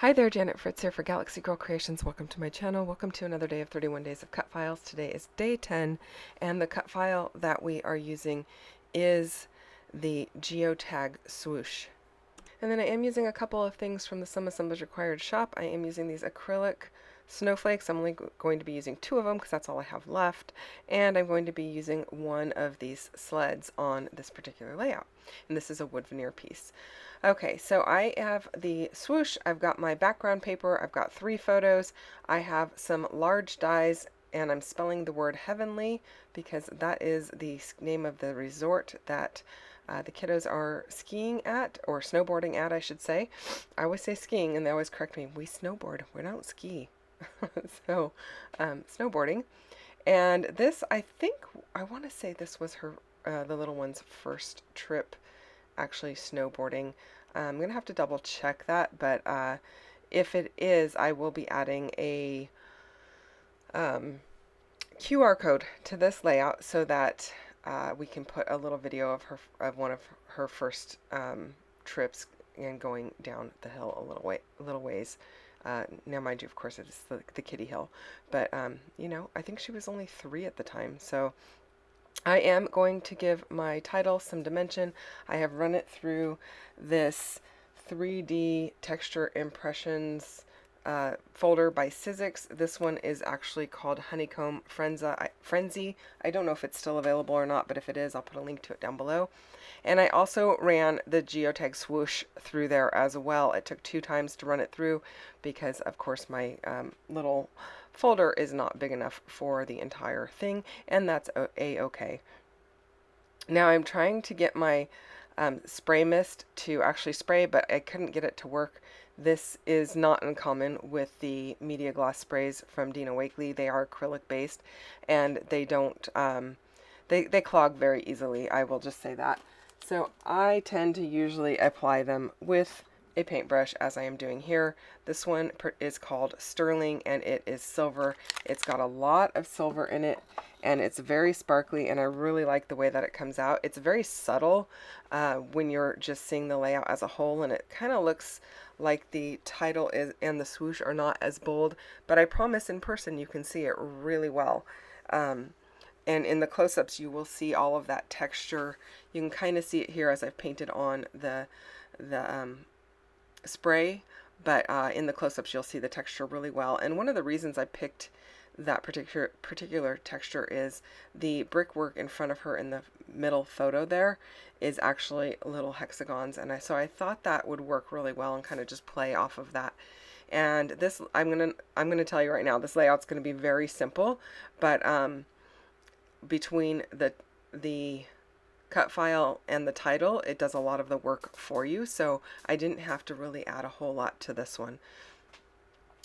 Hi there, Janet Fritz here for Galaxy Girl Creations. Welcome to my channel. Welcome to another day of 31 Days of Cut Files. Today is day 10, and the cut file that we are using is the geotag swoosh. And then I am using a couple of things from the Some Assemblage Required shop. I am using these acrylic snowflakes. I'm only going to be using 2 of them because that's all I have left. And I'm going to be using one of these sleds on this particular layout. And this is a wood veneer piece. Okay, so I have the swoosh, I've got my background paper, I've got 3 photos, I have some large dies, and I'm spelling the word heavenly because that is the name of the resort that the kiddos are skiing at, or snowboarding at, I should say. I always say skiing, and they always correct me. We snowboard, we don't ski. So, snowboarding. And this, I want to say this was her, the little one's first trip actually snowboarding. I'm going to have to double check that, but if it is, I will be adding a QR code to this layout so that we can put a little video of one of her first trips and going down the hill a little ways. Now, mind you, of course, it is the kiddie hill, but you know, I think she was only 3 at the time, so I am going to give my title some dimension. I have run it through this 3D texture impressions folder by Sizzix. This one is actually called Honeycomb Frenzy. I don't know if it's still available or not, but if it is, I'll put a link to it down below. And I also ran the geotag swoosh through there as well. It took 2 times to run it through because, of course, my little folder is not big enough for the entire thing, and that's a-okay. Now I'm trying to get my spray mist to actually spray, but I couldn't get it to work. This is not uncommon with the media gloss sprays from Dina Wakley. They are acrylic based, and they don't they clog very easily. I will just say that. So I tend to usually apply them with a paintbrush, as I am doing here. This one is called Sterling, and it is silver. It's got a lot of silver in it, and it's very sparkly, and I really like the way that it comes out. It's very subtle when you're just seeing the layout as a whole, and it kind of looks like the title and the swoosh are not as bold, but I promise in person you can see it really well. And in the close-ups you will see all of that texture. You can kind of see it here as I've painted on the spray, but in the close-ups you'll see the texture really well. And one of the reasons I picked that particular texture is the brickwork in front of her in the middle photo there is actually little hexagons, and so I thought that would work really well and kind of just play off of that. And this, I'm gonna tell you right now, this layout's gonna be very simple, but between the cut file and the title, it does a lot of the work for you, so I didn't have to really add a whole lot to this one.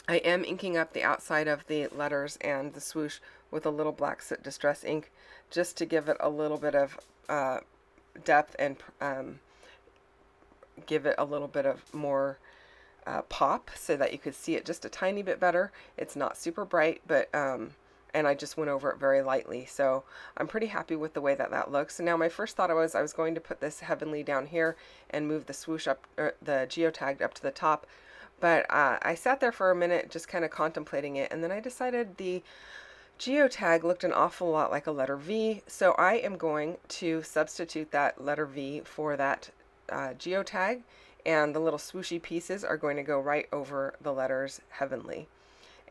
I am inking up the outside of the letters and the swoosh with a little black soot distress ink just to give it a little bit of depth and give it a little bit of more pop so that you could see it just a tiny bit better. It's not super bright, but and I just went over it very lightly, so I'm pretty happy with the way that that looks. Now my first thought was I was going to put this heavenly down here and move the swoosh up, or the geotag up to the top, but I sat there for a minute just kind of contemplating it, and then I decided the geotag looked an awful lot like a letter V, so I am going to substitute that letter V for that geotag, and the little swooshy pieces are going to go right over the letters heavenly.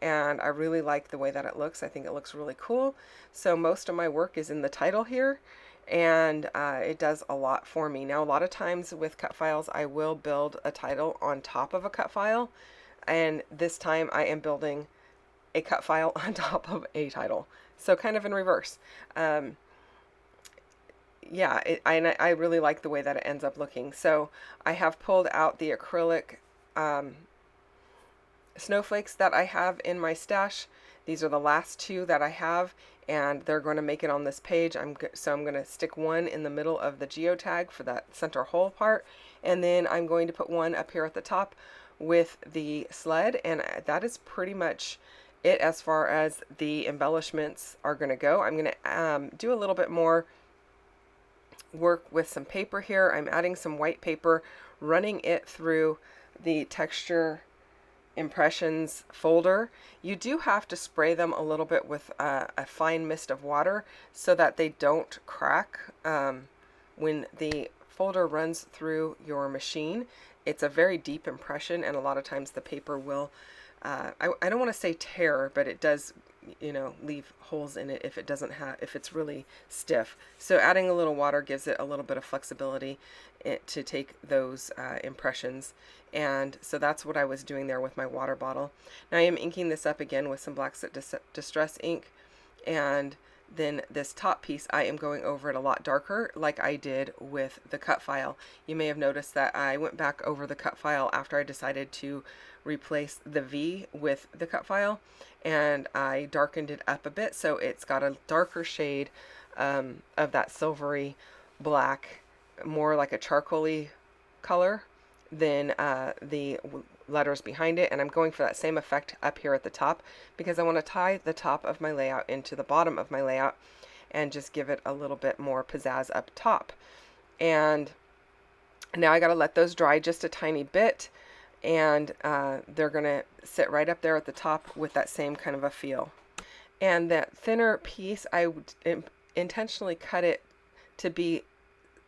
And I really like the way that it looks. I think it looks really cool. So most of my work is in the title here, and it does a lot for me. Now, a lot of times with cut files, I will build a title on top of a cut file, and this time I am building a cut file on top of a title. So kind of in reverse. Yeah, I really like the way that it ends up looking. So I have pulled out the acrylic snowflakes that I have in my stash. These are the last 2 that I have, and they're going to make it on this page. So I'm going to stick one in the middle of the geotag for that center hole part, and then I'm going to put one up here at the top with the sled, and that is pretty much it as far as the embellishments are going to go. I'm going to do a little bit more work with some paper here. I'm adding some white paper, running it through the texture impressions folder, you do have to spray them a little bit with a fine mist of water so that they don't crack when the folder runs through your machine. It's a very deep impression, and a lot of times the paper will, I don't want to say tear, but it does, you know, leave holes in it if it doesn't have, if it's really stiff. So adding a little water gives it a little bit of flexibility to take those impressions. And so that's what I was doing there with my water bottle. Now I am inking this up again with some Black Soot Distress ink, and then this top piece I am going over it a lot darker like I did with the cut file. You may have noticed that I went back over the cut file after I decided to replace the V with the cut file, and I darkened it up a bit so it's got a darker shade of that silvery black, more like a charcoaly color than the letters behind it. And I'm going for that same effect up here at the top because I want to tie the top of my layout into the bottom of my layout and just give it a little bit more pizzazz up top. And now I got to let those dry just a tiny bit, and they're going to sit right up there at the top with that same kind of a feel. And that thinner piece, I would intentionally cut it to be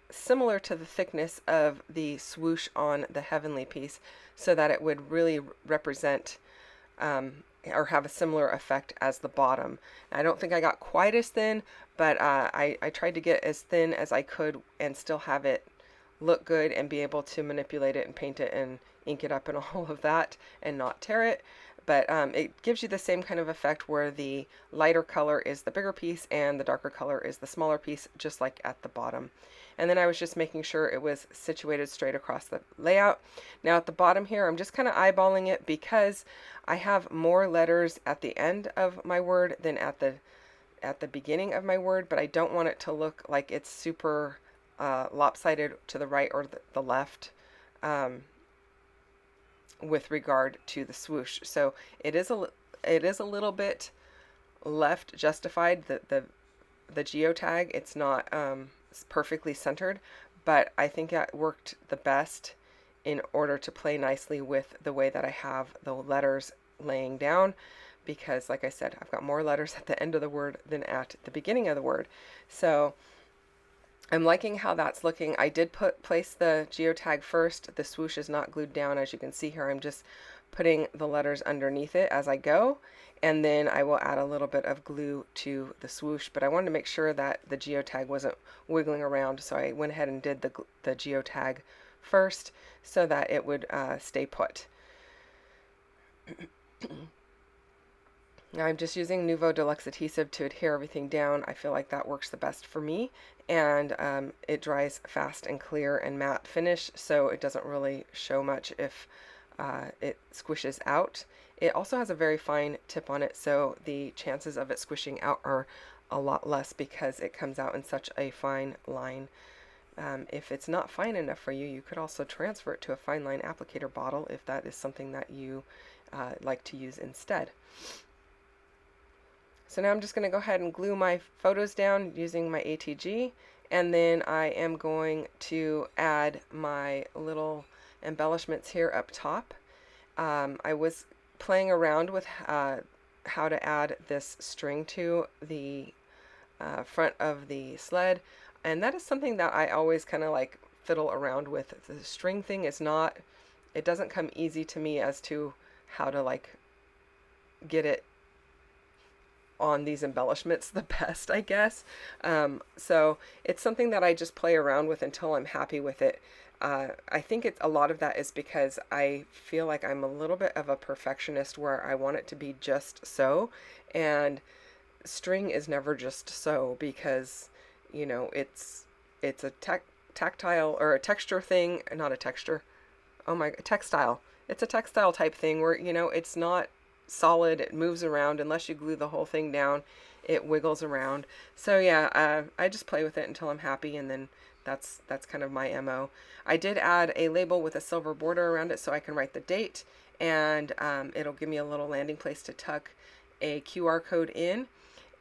similar to the thickness of the swoosh on the Heavenly piece so that it would really represent or have a similar effect as the bottom. I don't think I got quite as thin, but I tried to get as thin as I could and still have it look good and be able to manipulate it and paint it and ink it up and all of that and not tear it. But it gives you the same kind of effect where the lighter color is the bigger piece and the darker color is the smaller piece, just like at the bottom. And then I was just making sure it was situated straight across the layout. Now at the bottom here, I'm just kind of eyeballing it because I have more letters at the end of my word than at the beginning of my word, but I don't want it to look like it's super lopsided to the right or the left with regard to the swoosh. So it is a little bit left justified, the geotag. It's not perfectly centered, but I think that worked the best in order to play nicely with the way that I have the letters laying down, because like I said, I've got more letters at the end of the word than at the beginning of the word. So I'm liking how that's looking. I did place the geotag first. The swoosh is not glued down. As you can see here, I'm just putting the letters underneath it as I go, and then I will add a little bit of glue to the swoosh. But I wanted to make sure that the geotag wasn't wiggling around, so I went ahead and did the geotag first so that it would stay put. Now I'm just using Nuvo Deluxe adhesive to adhere everything down. I feel like that works the best for me, and it dries fast and clear and matte finish, so it doesn't really show much if it squishes out. It also has a very fine tip on it, so the chances of it squishing out are a lot less because it comes out in such a fine line. If it's not fine enough for you, you could also transfer it to a fine line applicator bottle if that is something that you like to use instead. So now I'm just going to go ahead and glue my photos down using my ATG, and then I am going to add my little embellishments here up top. I was playing around with how to add this string to the front of the sled, and that is something that I always kind of like fiddle around with. The string thing is not, it doesn't come easy to me as to how to like get it on these embellishments the best, I guess. So it's something that I just play around with until I'm happy with it. I think a lot of that is because I feel like I'm a little bit of a perfectionist where I want it to be just so, and string is never just so, because you know it's a tactile or a texture thing, not a texture. Oh my, textile. It's a textile type thing where, you know, it's not solid, it moves around. Unless you glue the whole thing down, it wiggles around. So yeah, I just play with it until I'm happy, and then that's kind of my MO. I did add a label with a silver border around it so I can write the date, and it'll give me a little landing place to tuck a QR code in,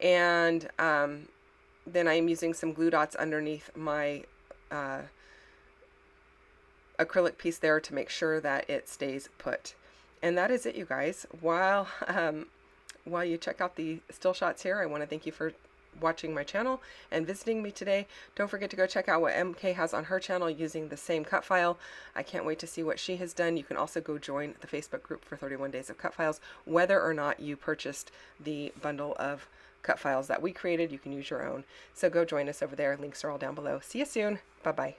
and then I'm using some glue dots underneath my acrylic piece there to make sure that it stays put. And that is it, you guys. While you check out the still shots here, I want to thank you for watching my channel and visiting me today. Don't forget to go check out what MK has on her channel using the same cut file. I can't wait to see what she has done. You can also go join the Facebook group for 31 Days of Cutfiles. Whether or not you purchased the bundle of cut files that we created, you can use your own. So go join us over there. Links are all down below. See you soon. Bye-bye.